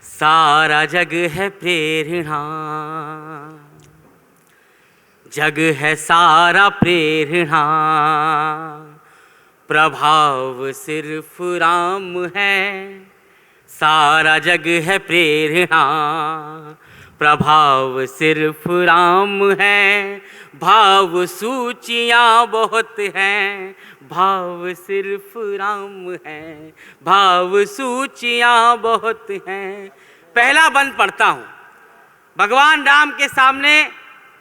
सारा जग है प्रेरणा, जग है सारा प्रेरणा, प्रभाव सिर्फ राम है। सारा जग है प्रेरणा, प्रभाव सिर्फ राम है। भाव सूचियाँ बहुत हैं, भाव सिर्फ राम है। भाव सूचियाँ बहुत हैं। पहला बंद पढ़ता हूँ। भगवान राम के सामने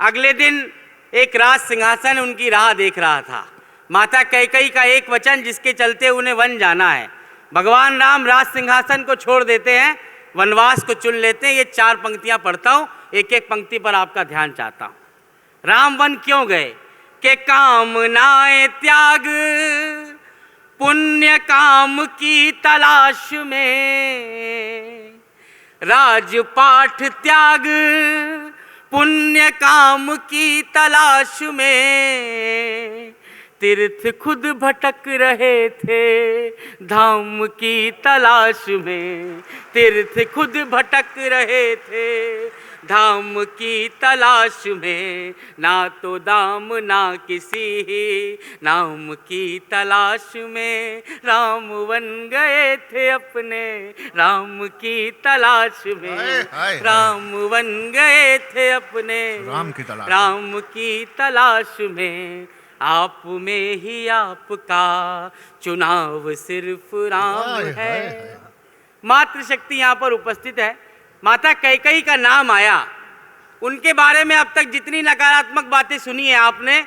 अगले दिन एक राज सिंहासन उनकी राह देख रहा था। माता कैकेयी का एक वचन जिसके चलते उन्हें वन जाना है। भगवान राम राज सिंहासन को छोड़ देते हैं, वनवास को चुन लेते हैं। ये 4 पंक्तियां पढ़ता हूँ, एक एक पंक्ति पर आपका ध्यान चाहता हूँ। राम वन क्यों गए? के कामनाएं त्याग, पुण्य काम की तलाश में। राजपाठ त्याग, पुण्य काम की तलाश में। तीर्थ खुद भटक रहे थे धाम की तलाश में। तीर्थ खुद भटक रहे थे धाम की तलाश में। ना तो दाम ना किसी नाम की तलाश में। राम वन गए थे अपने राम की तलाश में। राम वन गए थे अपने राम की तलाश में। आप में ही आपका चुनाव सिर्फ राम है। मातृशक्ति यहाँ पर उपस्थित है। माता कैकेयी का नाम आया। उनके बारे में अब तक जितनी नकारात्मक बातें सुनी है आपने,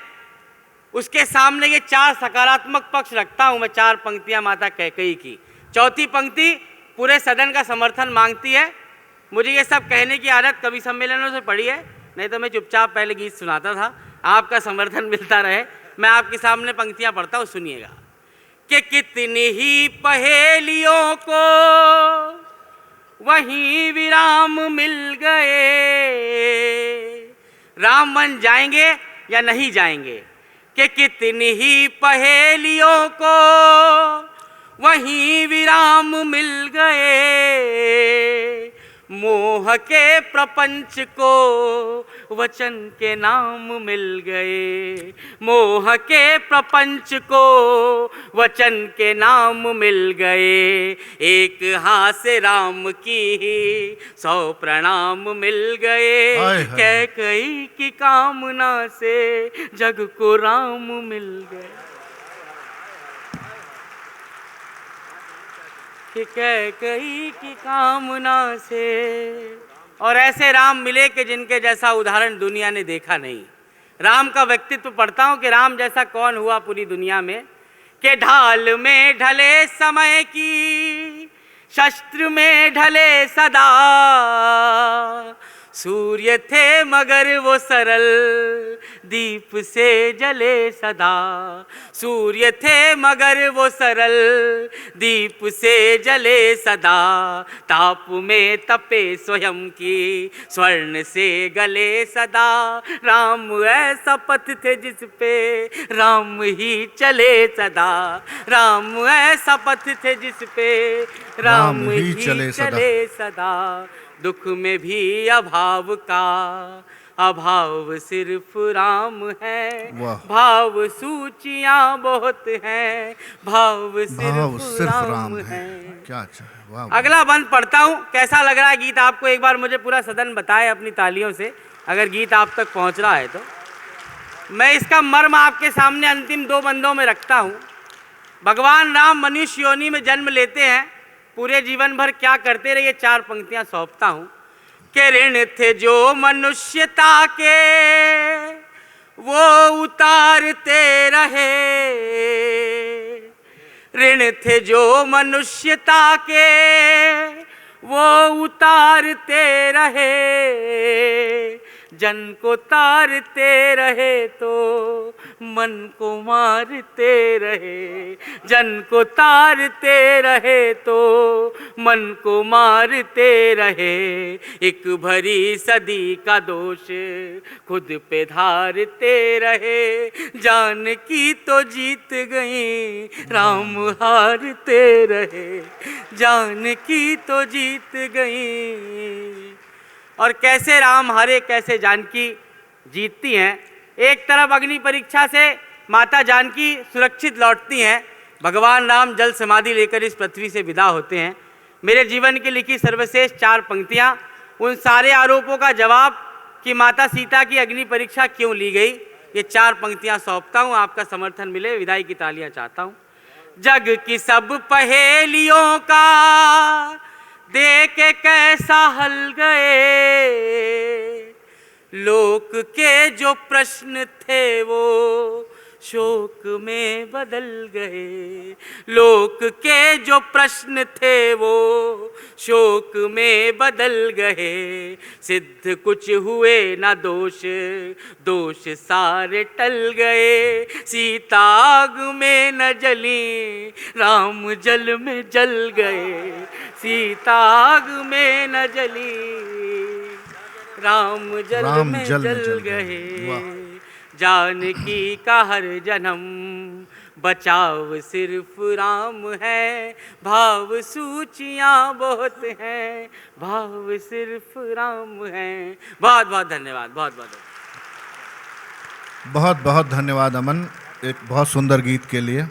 उसके सामने ये 4 सकारात्मक पक्ष रखता हूँ मैं। 4 पंक्तियाँ माता कैकेयी की। चौथी पंक्ति पूरे सदन का समर्थन मांगती है। मुझे ये सब कहने की आदत कवि सम्मेलनों से पड़ी है, नहीं तो मैं चुपचाप पहले गीत सुनाता था। आपका समर्थन मिलता रहे। मैं आपके सामने पंक्तियाँ पढ़ता हूँ, सुनिएगा। कि कितनी ही पहेलियों को वहीं विराम मिल गए। राम वन जाएंगे या नहीं जाएंगे? कि कितनी ही पहेलियों को वहीं विराम मिल गए। मोह के प्रपंच को वचन के नाम मिल गए। मोह के प्रपंच को वचन के नाम मिल गए। एक हाथ से राम की 100 प्रणाम मिल गए। कैकेयी की कामना से जग को राम मिल गए। कि कैकेयी की कामना से। और ऐसे राम मिले कि जिनके जैसा उदाहरण दुनिया ने देखा नहीं। राम का व्यक्तित्व पढ़ता हूँ कि राम जैसा कौन हुआ पूरी दुनिया में। कि ढाल में ढले समय की, शस्त्र में ढले सदा। सूर्य थे मगर वो सरल, दीप से जले सदा। सूर्य थे मगर वो सरल, दीप से जले सदा। ताप में तपे स्वयं की, स्वर्ण से गले सदा। राम ऐसा पथ थे जिस पे राम ही चले सदा। राम ऐसा पथ थे जिस पे राम ही चले सदा। दुख में भी अभाव का अभाव सिर्फ राम है। भाव सूचियाँ बहुत हैं, भाव सिर्फ राम है। क्या अच्छा है। अगला बंद पढ़ता हूँ। कैसा लग रहा है गीत आपको? एक बार मुझे पूरा सदन बताए अपनी तालियों से अगर गीत आप तक पहुँच रहा है तो। मैं इसका मर्म आपके सामने अंतिम 2 बंदों में रखता हूँ। भगवान राम मनुष्य योनि में जन्म लेते हैं। पूरे जीवन भर क्या करते रहे, 4 पंक्तियां सौंपता हूं। के ऋण थे जो मनुष्यता के वो उतारते रहे। ऋण थे जो मनुष्यता के वो उतारते रहे। जन को तारते रहे तो मन को मारते रहे, जन को तारते रहे तो मन को मारते रहे। एक भरी सदी का दोष खुद पे धारते रहे, जानकी तो जीत गई राम हारते रहे, जानकी तो जीत गई। और कैसे राम हारे कैसे जानकी जीतती हैं। एक तरफ अग्नि परीक्षा से माता जानकी सुरक्षित लौटती हैं, भगवान राम जल समाधि लेकर इस पृथ्वी से विदा होते हैं। मेरे जीवन की लिखी सर्वश्रेष्ठ 4 पंक्तियाँ उन सारे आरोपों का जवाब कि माता सीता की अग्नि परीक्षा क्यों ली गई, ये 4 पंक्तियाँ सौंपता हूँ। आपका समर्थन मिले, विदाई की तालियाँ चाहता हूँ। जग की सब पहेलियों का देख के कैसा हल गए, लोक के जो प्रश्न थे वो शोक में बदल गए, लोक के जो प्रश्न थे वो शोक में बदल गए। सिद्ध कुछ हुए ना दोष, दोष सारे टल गए। सीता आग में न जली, राम जल में जल गए, सीता आग में न जली, राम जल में जल गए। जानकी का हर जन्म बचाव सिर्फ राम है, भाव सूचियाँ बहुत हैं, भाव सिर्फ राम है। बहुत बहुत धन्यवाद, बहुत बहुत बहुत बहुत धन्यवाद अमन, एक बहुत सुंदर गीत के लिए।